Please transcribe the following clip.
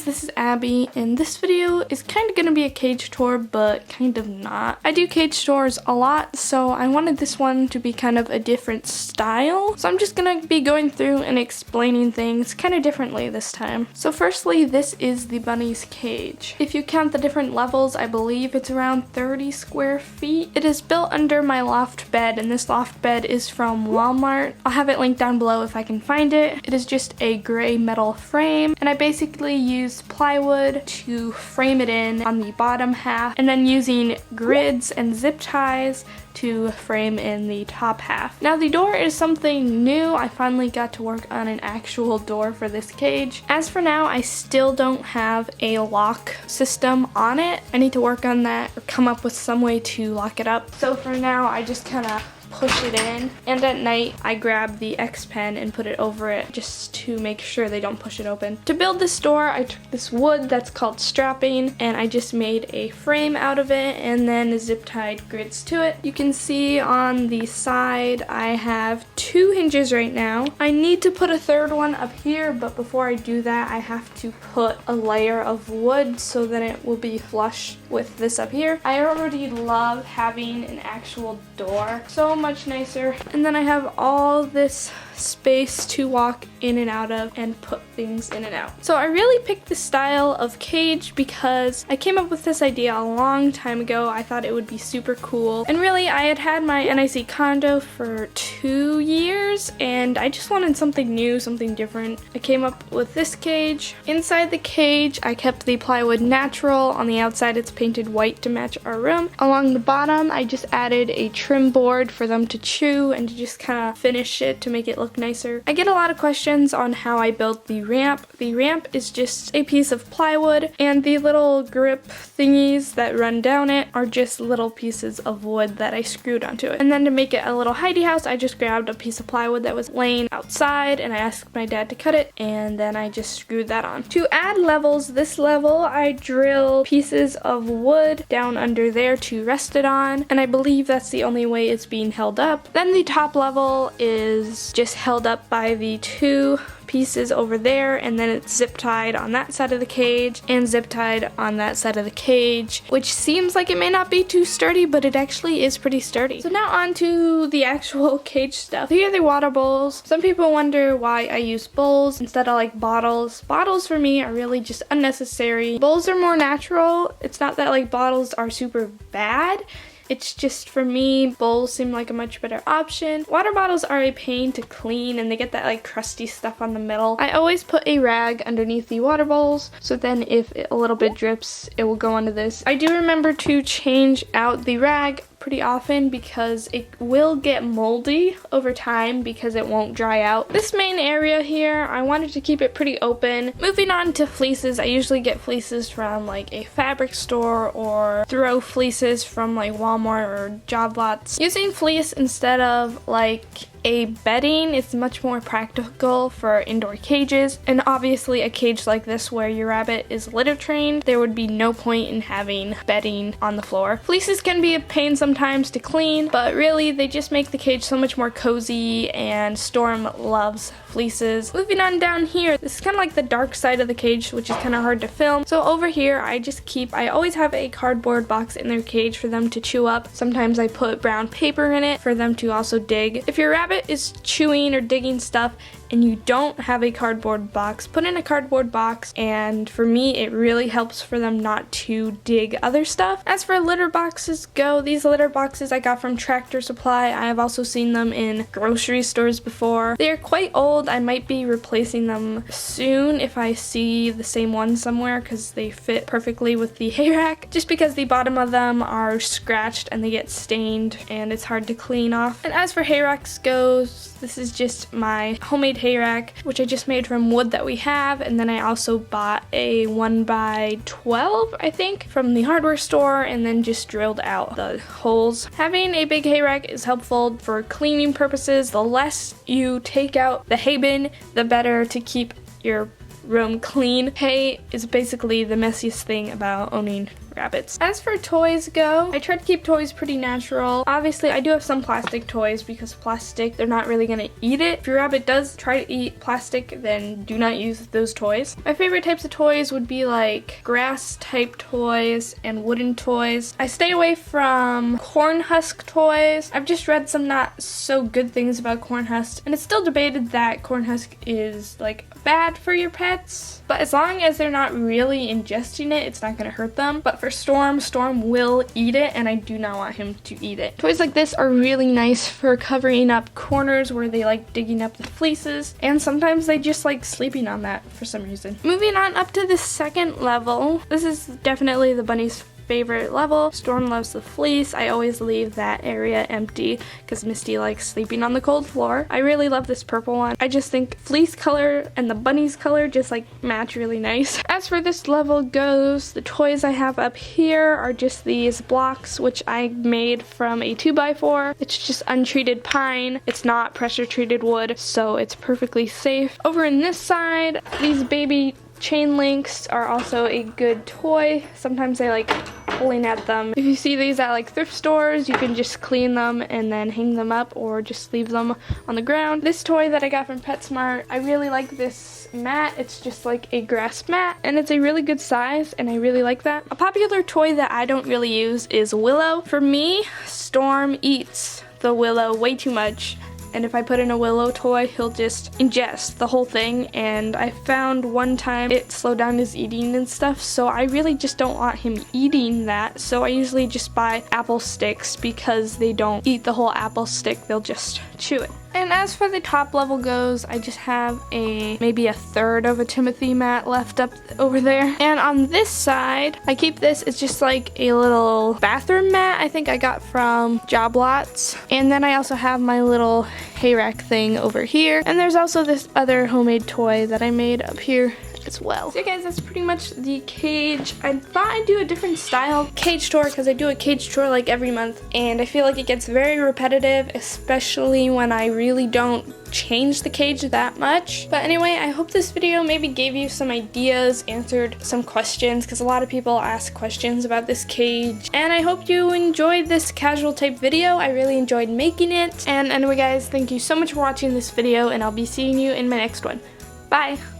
guys, this is Abby, and this video is kind of going to be a cage tour, but kind of not. I do cage tours a lot, so I wanted this one to be kind of a different style. So I'm just going to be going through and explaining things kind of differently this time. So firstly, this is the bunny's cage. If you count the different levels, I believe it's around 30 square feet. It is built under my loft bed, and this loft bed is from Walmart. I'll have it linked down below if I can find it. It is just a gray metal frame, and I basically used plywood to frame it in on the bottom half, and then using grids and zip ties to frame in the top half. Now the door is something new. I finally got to work on an actual door for this cage. As for now, I still don't have a lock system on it. I need to work on that or come up with some way to lock it up. So for now, I just kind of push it in, and at night I grab the X pen and put it over it just to make sure they don't push it open. To build this door, I took this wood that's called strapping, and I just made a frame out of it and then zip tied grids to it. You can see on the side I have 2 hinges right now. I need to put a third one up here, but before I do that I have to put a layer of wood so that it will be flush with this up here. I already love having an actual door. So much nicer. And then I have all this space to walk in and out of and put things in and out. So I really picked this style of cage because I came up with this idea a long time ago. I thought it would be super cool, and really I had had my NIC condo for 2 years and I just wanted something new, something different. I came up with this cage. Inside the cage I kept the plywood natural. On the outside it's painted white to match our room. Along the bottom I just added a trim board for them to chew and to just kind of finish it to make it look nicer. I get a lot of questions on how I built the ramp. The ramp is just a piece of plywood, and the little grip thingies that run down it are just little pieces of wood that I screwed onto it. And then to make it a little hidey house, I just grabbed a piece of plywood that was laying outside and I asked my dad to cut it, and then I just screwed that on. To add levels, this level I drill pieces of wood down under there to rest it on, and I believe that's the only way it's being held up. Then the top level is just held up by the 2 pieces over there, and then it's zip tied on that side of the cage and zip tied on that side of the cage, which seems like it may not be too sturdy, but it actually is pretty sturdy. So now on to the actual cage stuff. Here are the water bowls. Some people wonder why I use bowls instead of like bottles. Bottles for me are really just unnecessary. Bowls are more natural. It's not that like bottles are super bad. It's just, for me, bowls seem like a much better option. Water bottles are a pain to clean, and they get that like crusty stuff on the middle. I always put a rag underneath the water bowls, so then if a little bit drips, it will go onto this. I do remember to change out the rag pretty often because it will get moldy over time because it won't dry out. This main area here, I wanted to keep it pretty open. Moving on to fleeces, I usually get fleeces from like a fabric store or throw fleeces from like Walmart or job lots. Using fleece instead of like a bedding is much more practical for indoor cages, and obviously a cage like this where your rabbit is litter trained, there would be no point in having bedding on the floor. Fleeces can be a pain sometimes to clean, but really they just make the cage so much more cozy, and Storm loves fleeces. Moving on down here, this is kind of like the dark side of the cage, which is kind of hard to film. So over here I always have a cardboard box in their cage for them to chew up. Sometimes I put brown paper in it for them to also dig. If your rabbit is chewing or digging stuff and you don't have a cardboard box, put in a cardboard box, and for me it really helps for them not to dig other stuff. As for litter boxes go, these litter boxes I got from Tractor Supply. I have also seen them in grocery stores before. They are quite old. I might be replacing them soon if I see the same one somewhere because they fit perfectly with the hay rack, just because the bottom of them are scratched and they get stained and it's hard to clean off. And as for hay racks goes, this is just my homemade hay rack, which I just made from wood that we have, and then I also bought a 1x12, I think, from the hardware store, and then just drilled out the holes. Having a big hay rack is helpful for cleaning purposes. The less you take out the hay bin, the better to keep your room clean. Hay is basically the messiest thing about owning rabbits. As for toys go, I try to keep toys pretty natural. Obviously, I do have some plastic toys because plastic, they're not really gonna eat it. If your rabbit does try to eat plastic, then do not use those toys. My favorite types of toys would be like grass type toys and wooden toys. I stay away from corn husk toys. I've just read some not so good things about corn husk, and it's still debated that corn husk is like bad for your pets, but as long as they're not really ingesting it, it's not gonna hurt them. But for Storm will eat it, and I do not want him to eat it. Toys like this are really nice for covering up corners where they like digging up the fleeces, and sometimes they just like sleeping on that for some reason. Moving on up to the second level, this is definitely the bunny's favorite level. Storm loves the fleece. I always leave that area empty because Misty likes sleeping on the cold floor. I really love this purple one. I just think fleece color and the bunny's color just like match really nice. As for this level goes, the toys I have up here are just these blocks which I made from a 2x4. It's just untreated pine. It's not pressure treated wood, so it's perfectly safe. Over in this side, these baby chain links are also a good toy. Sometimes I like pulling at them. If you see these at like thrift stores, you can just clean them and then hang them up or just leave them on the ground. This toy that I got from PetSmart, I really like this mat. It's just like a grass mat and it's a really good size and I really like that. A popular toy that I don't really use is Willow. For me, Storm eats the Willow way too much. And if I put in a Willow toy, he'll just ingest the whole thing. And I found one time it slowed down his eating and stuff, so I really just don't want him eating that. So I usually just buy apple sticks because they don't eat the whole apple stick, they'll just chew it. And as for the top level goes, I just have maybe a third of a Timothy mat left up over there. And on this side, I keep this, it's just like a little bathroom mat I think I got from Job Lots. And then I also have my little hay rack thing over here. And there's also this other homemade toy that I made up here as well. So guys, that's pretty much the cage. I thought I'd do a different style cage tour because I do a cage tour like every month and I feel like it gets very repetitive, especially when I really don't change the cage that much. But anyway, I hope this video maybe gave you some ideas, answered some questions, because a lot of people ask questions about this cage, and I hope you enjoyed this casual type video. I really enjoyed making it. And anyway guys, thank you so much for watching this video and I'll be seeing you in my next one. Bye!